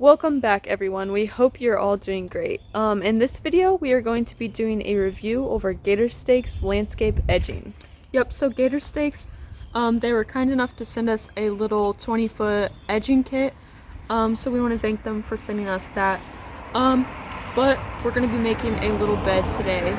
Welcome back everyone, we hope you're all doing great. In this video we are going to be doing a review over GatorStake's landscape edging. Yep, so GatorStakes, they were kind enough to send us a little 20-foot edging kit, so we want to thank them for sending us that. But we're going to be making a little bed today.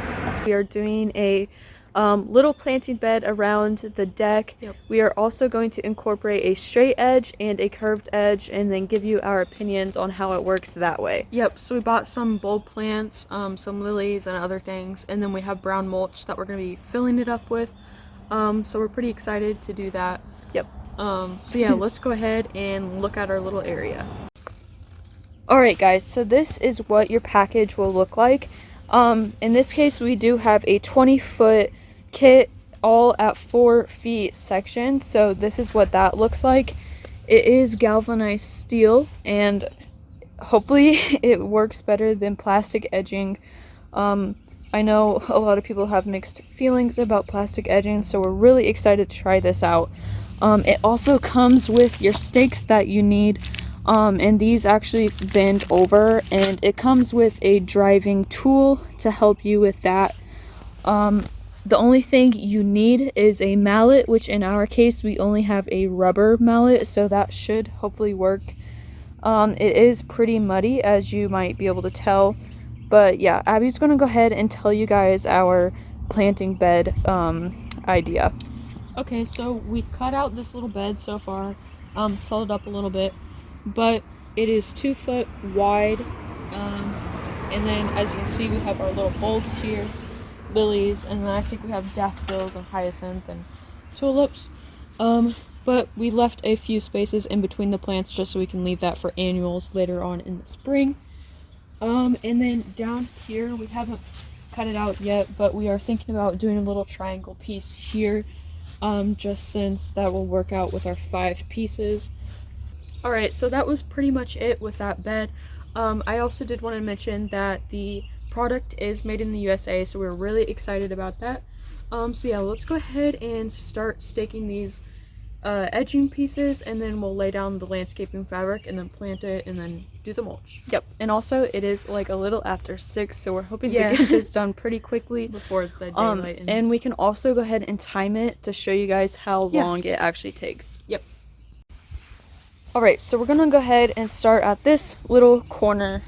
We are doing a little planting bed around the deck. Yep. We are also going to incorporate a straight edge and a curved edge and then give you our opinions on how it works that way. Yep, so we bought some bulb plants, some lilies and other things, and then we have brown mulch that we're going to be filling it up with. So we're pretty excited to do that. Yep. So yeah, let's go ahead and look at our little area. Alright guys, so this is what your package will look like. In this case we do have a 20-foot kit all at 4 feet section, so this is what that looks like. It is galvanized steel and hopefully it works better than plastic edging. I know a lot of people have mixed feelings about plastic edging, so we're really excited to try this out. It also comes with your stakes that you need, and these actually bend over, and it comes with a driving tool to help you with that. The only thing you need is a mallet, which in our case we only have a rubber mallet, so that should hopefully work. It is pretty muddy, as you might be able to tell. But yeah, Abby's gonna go ahead and tell you guys our planting bed idea. Okay, so we cut out this little bed so far, settled up a little bit, but it is 2 foot wide, and then as you can see we have our little bulbs here, lilies, and then I think we have daffodils and hyacinth and tulips, but we left a few spaces in between the plants just so we can leave that for annuals later on in the spring. And then down here, we haven't cut it out yet, but we are thinking about doing a little triangle piece here, just since that will work out with our 5 pieces. Alright, so that was pretty much it with that bed. I also did want to mention that the product is made in the USA, so we're really excited about that. So yeah, let's go ahead and start staking these edging pieces, and then we'll lay down the landscaping fabric and then plant it and then do the mulch. Yep, and also it is like a little after 6, so we're hoping to get this done pretty quickly before the daylight ends. And we can also go ahead and time it to show you guys how long it actually takes. Yep. Alright, so we're gonna go ahead and start at this little corner.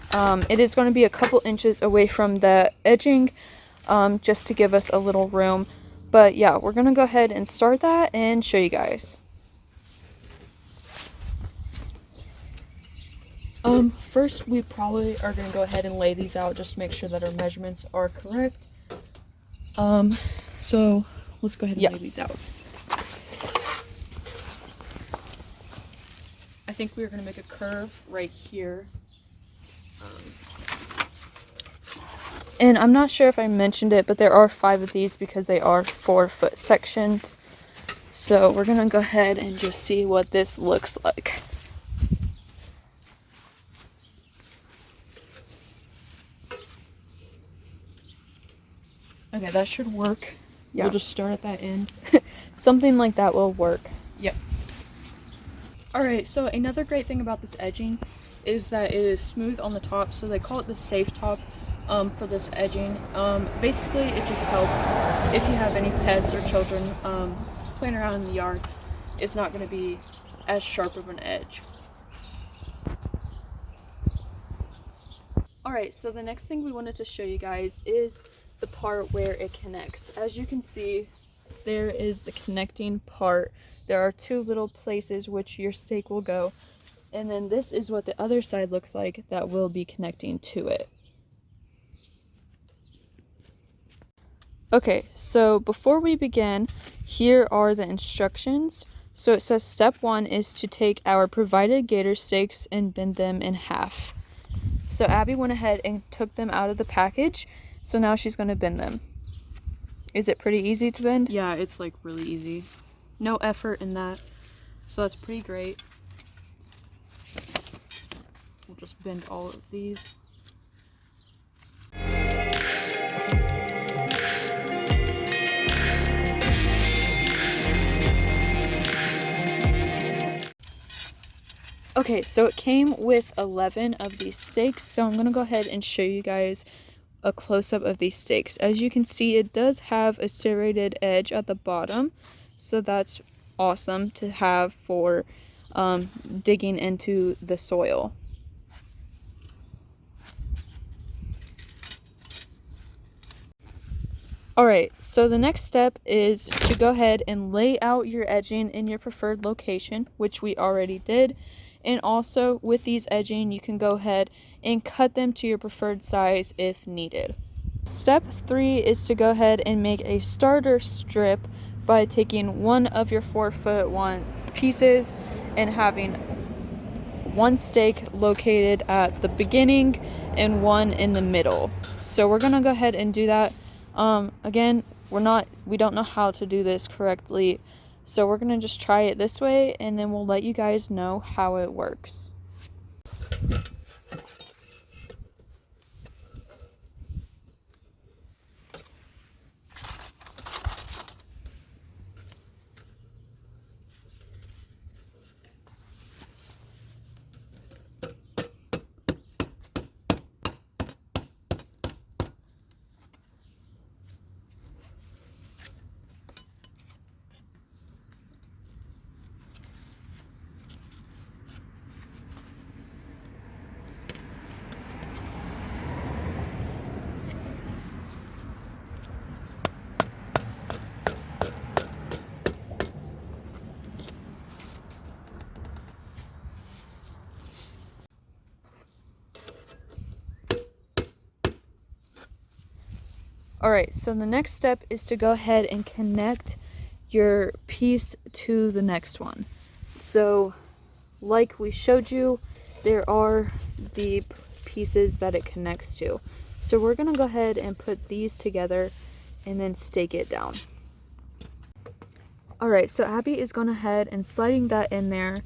It is going to be a couple inches away from the edging, just to give us a little room. But yeah, we're gonna go ahead and start that and show you guys. First we probably are going to go ahead and lay these out just to make sure that our measurements are correct. So let's go ahead and lay these out. I think we're going to make a curve right here. And I'm not sure if I mentioned it, but there are 5 of these because they are 4-foot sections. So we're going to go ahead and just see what this looks like. Okay, that should work. Yeah. We'll just start at that end. Something like that will work. Yep. Alright, so another great thing about this edging is that it is smooth on the top, so they call it the safe top for this edging. Basically, it just helps if you have any pets or children playing around in the yard. It's not going to be as sharp of an edge. Alright, so the next thing we wanted to show you guys is the part where it connects. As you can see, there is the connecting part. There are 2 little places which your stake will go, and then this is what the other side looks like that will be connecting to it. Okay, so before we begin, here are the instructions. So it says step 1 is to take our provided gator stakes and bend them in half. So Abby went ahead and took them out of the package, so now she's going to bend them. Is it pretty easy to bend? Yeah, it's like really easy. No effort in that, so that's pretty great. We'll just bend all of these. Okay, so it came with 11 of these stakes, so I'm going to go ahead and show you guys a close-up of these stakes. As you can see, it does have a serrated edge at the bottom, so that's awesome to have for digging into the soil. Alright, so the next step is to go ahead and lay out your edging in your preferred location, which we already did. And also with these edging, you can go ahead and cut them to your preferred size if needed. Step 3 is to go ahead and make a starter strip by taking one of your 4'1" pieces and having one stake located at the beginning and one in the middle. So we're gonna go ahead and do that. Again, we don't know how to do this correctly, so we're gonna just try it this way and then we'll let you guys know how it works. Alright, so the next step is to go ahead and connect your piece to the next one. So, like we showed you, there are the pieces that it connects to. So we're going to go ahead and put these together and then stake it down. Alright, so Abby is going ahead and sliding that in there.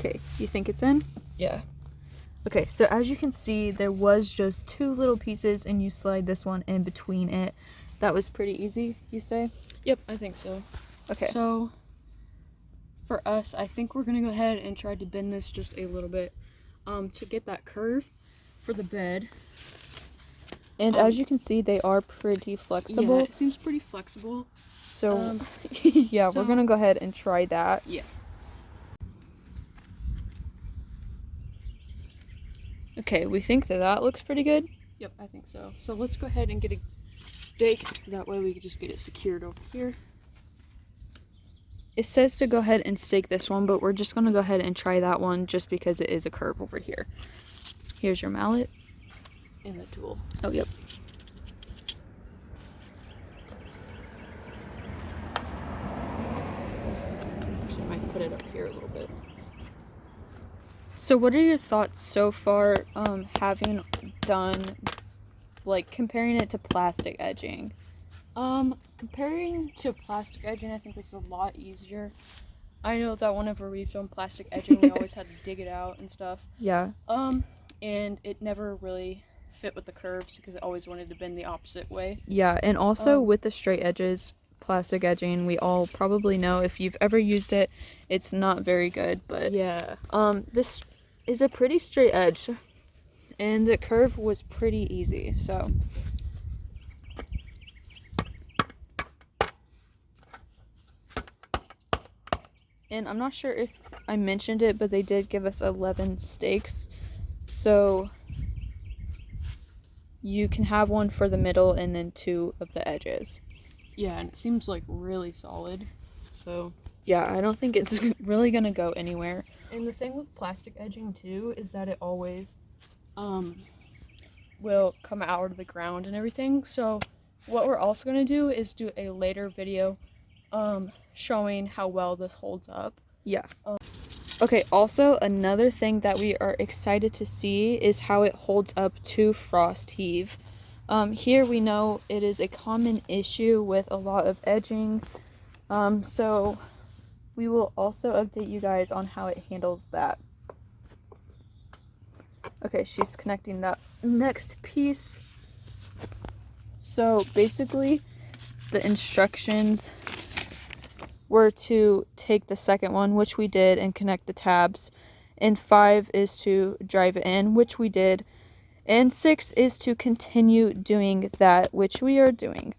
Okay, you think it's in? Yeah. Okay, so as you can see, there was just 2 little pieces and you slide this one in between it. That was pretty easy, you say? Yep, I think so. Okay. So for us, I think we're gonna go ahead and try to bend this just a little bit to get that curve for the bed. And as you can see, they are pretty flexible. Yeah, it seems pretty flexible. So yeah, so we're gonna go ahead and try that. Yeah. Okay, we think that that looks pretty good. Yep, I think so. So let's go ahead and get a stake. That way we can just get it secured over here. It says to go ahead and stake this one, but we're just gonna go ahead and try that one just because it is a curve over here. Here's your mallet. And the tool. Oh, yep. Actually, I might put it up here a little bit. So what are your thoughts so far, having done, like, comparing it to plastic edging? Comparing to plastic edging, I think this is a lot easier. I know that whenever we've done plastic edging, we always had to dig it out and stuff. Yeah. And it never really fit with the curves because it always wanted to bend the opposite way. Yeah, and also with the straight edges, plastic edging, we all probably know if you've ever used it, it's not very good, but yeah, this is a pretty straight edge and the curve was pretty easy. So and I'm not sure if I mentioned it, but they did give us 11 stakes, so you can have one for the middle and then 2 of the edges. Yeah, and it seems like really solid. So yeah, I don't think it's really gonna go anywhere. And the thing with plastic edging too is that it always will come out of the ground and everything. So what we're also gonna do is do a later video showing how well this holds up. Yeah. Okay, also another thing that we are excited to see is how it holds up to frost heave. Here we know it is a common issue with a lot of edging, so we will also update you guys on how it handles that. Okay, she's connecting that next piece. So basically, the instructions were to take the second one, which we did, and connect the tabs. And 5 is to drive it in, which we did. And 6 is to continue doing that, which we are doing.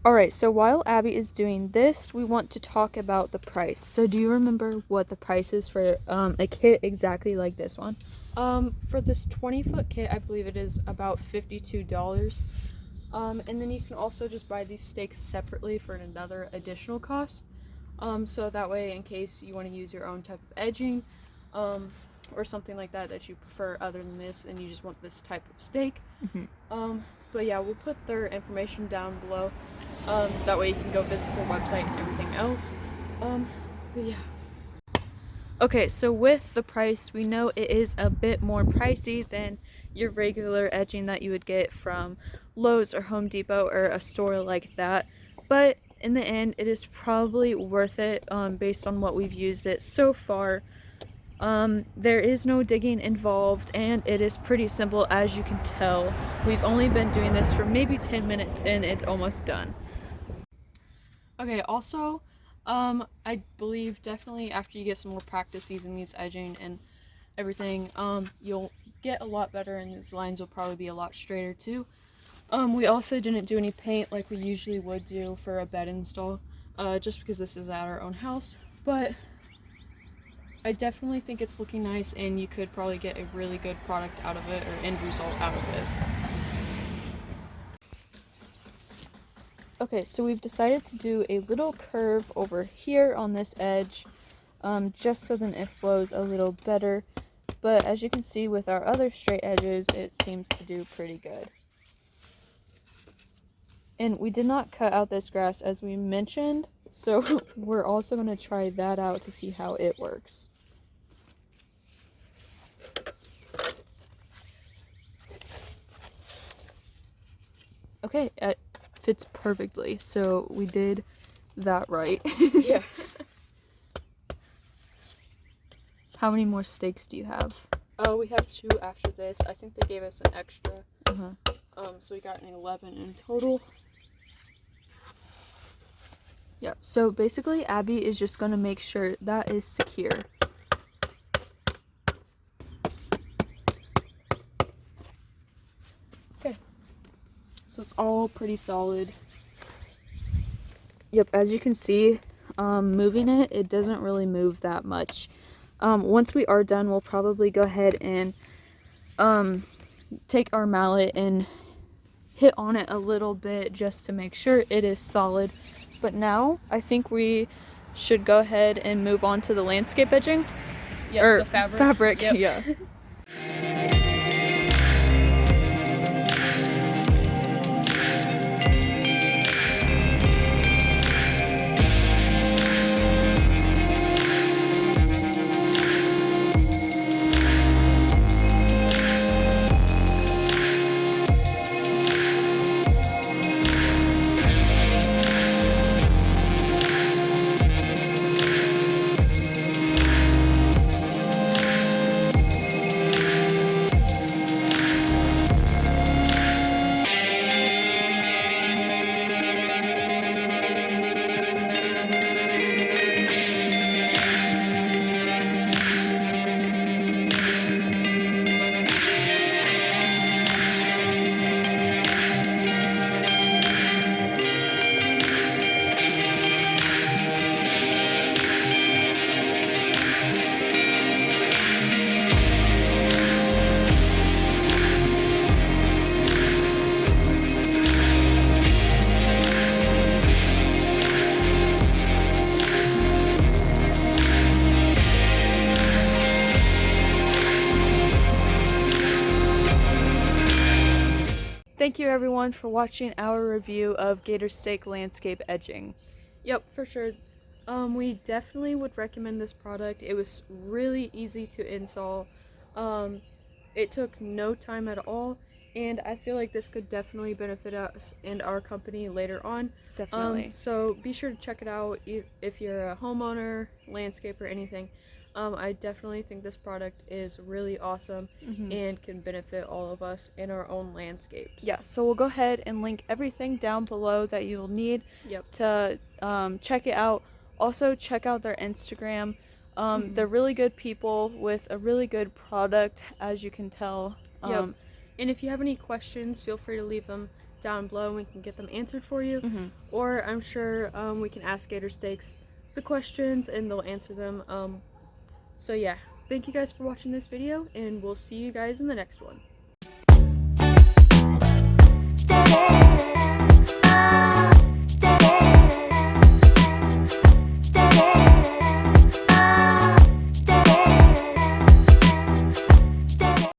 Alright, so while Abby is doing this, we want to talk about the price. So do you remember what the price is for a kit exactly like this one? For this 20-foot kit, I believe it is about $52. And then you can also just buy these stakes separately for another additional cost. So that way, in case you want to use your own type of edging, or something like that that you prefer other than this, and you just want this type of stake. But yeah, we'll put their information down below. That way you can go visit their website and everything else. But yeah. Okay, so with the price, we know it is a bit more pricey than your regular edging that you would get from Lowe's or Home Depot or a store like that. But in the end, it is probably worth it based on what we've used it so far. There is no digging involved, and it is pretty simple, as you can tell. We've only been doing this for maybe 10 minutes and it's almost done. Okay, also, I believe definitely after you get some more practice using these edging and everything, you'll get a lot better, and these lines will probably be a lot straighter too. We also didn't do any paint like we usually would do for a bed install, just because this is at our own house, but I definitely think it's looking nice, and you could probably get a really good product out of it, or end result out of it. Okay, so we've decided to do a little curve over here on this edge, just so then it flows a little better. But as you can see with our other straight edges, it seems to do pretty good. And we did not cut out this grass as we mentioned, so we're also going to try that out to see how it works. Okay, it fits perfectly, so we did that right. Yeah. How many more stakes do you have? We have 2 after this. I think they gave us an extra. So we got an 11 in total. Yep, so basically Abby is just going to make sure that is secure. Okay. So it's all pretty solid. Yep, as you can see, moving it doesn't really move that much. Once we are done, we'll probably go ahead and take our mallet and hit on it a little bit just to make sure it is solid. But now I think we should go ahead and move on to the landscape edging. Yep, or the fabric. Yep. Yeah. Thank you everyone for watching our review of GatorStake landscape edging. Yep, for sure. We definitely would recommend this product. It was really easy to install. It took no time at all, and I feel like this could definitely benefit us and our company later on. Definitely. So be sure to check it out if you're a homeowner, landscaper, anything. I definitely think this product is really awesome and can benefit all of us in our own landscapes. Yeah, so we'll go ahead and link everything down below that you'll need to check it out. Also, check out their Instagram. They're really good people with a really good product, as you can tell. And if you have any questions, feel free to leave them down below and we can get them answered for you. Or I'm sure we can ask GatorStakes the questions and they'll answer them. So yeah, thank you guys for watching this video and we'll see you guys in the next one.